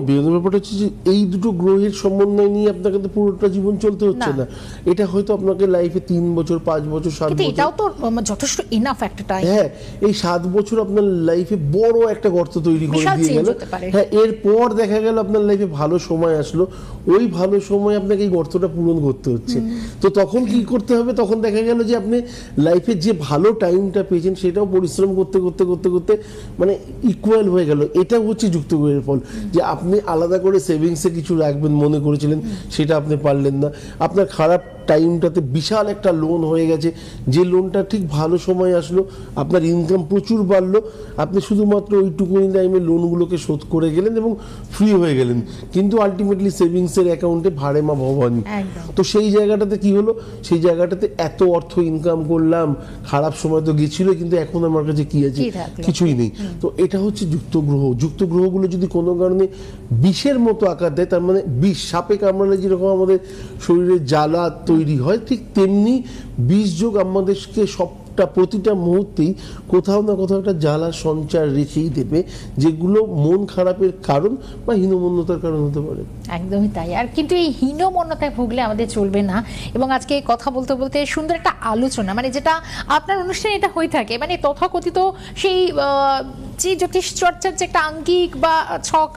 বেরোনোর ব্যাপারটা হচ্ছে যে এই দুটো গ্রহের সমন্বয় নিয়ে আপনাকে তো পুরোটা জীবন চলতে হচ্ছে না। এটা হয়তো আপনাকে লাইফে 3 বছর 5 বছর 7 বছর, এটাও তো যথেষ্ট ইনাফ একটা টাইম। হ্যাঁ, এই 7 বছর আপনার লাইফে বড় একটা গর্ত তৈরি করে দিয়ে গেল। হ্যাঁ, এরপর দেখা গেল আপনার লাইফে ভালো সময় আসলো, ওই ভালো সময় আপনাকে এই গর্তটা পূরণ করতে হচ্ছে। তো তখন কি করতে হবে? তখন দেখা গেল যে আপনি লাইফে যে ভালো টাইমটা পেয়েছেন সেটাও পরিশ্রম করতে করতে করতে করতে মানে ইকুয়াল হয়ে গেল। এটা হচ্ছে যুক্ত গ্রহের ফল, যে আপনি আলাদা করে সেভিংসে কিছু রাখবেন মনে করেছিলেন, সেটা আপনি পারলেন না। আপনার খারাপ টাইমটাতে বিশাল একটা লোন হয়ে গেছে, যে লোনটা ঠিক ভালো সময় আসলো, আপনার ইনকাম প্রচুর বাড়লো, আপনি শুধুমাত্র ওইটুকুনি টাইমে লোনগুলোকে শোধ করে গেলেন এবং ফ্রি হয়ে গেলেন, কিন্তু আলটিমেটলি সেভিংসের অ্যাকাউন্টে ভাড়ে মা ভবানী। তো সেই জায়গাটাতে কি হলো? সেই জায়গাটাতে এত অর্থ ইনকাম করলাম, খারাপ সময় তো গেছিল, কিন্তু এখন আমার কাছে কি আছে? কিছুই নেই। তো এটা হচ্ছে যুক্ত গ্রহ। যুক্ত গ্রহগুলো যদি কোনো কারণে বিষের মতো আকার দেয়, তার মানে বিষ, সাপে কামড়ালে যেরকম আমাদের শরীরে জ্বালা তৈরি হয়, ঠিক তেমনি বিষ যোগ আমাদেরকে প্রতিটা মুহূর্তেই কোথাও না কোথাও একটা জ্বালার সঞ্চার রেখেই দেবে, যেগুলো মন খারাপের কারণ বা হীনমন্যতার কারণ হতে পারে। একদমই তাই। আর কিন্তু এই হীনমন্যতায় ভুগলে আমাদের চলবে না। এবং আজকে কথা বলতে বলতে সুন্দর একটা আলোচনা, মানে যেটা আপনার অনুষ্ঠানে এটা হয়ে থাকে, মানে তথাকথিত সেই যে জ্যোতিষ চর্চার যে একটা আঙ্গিক বা ছক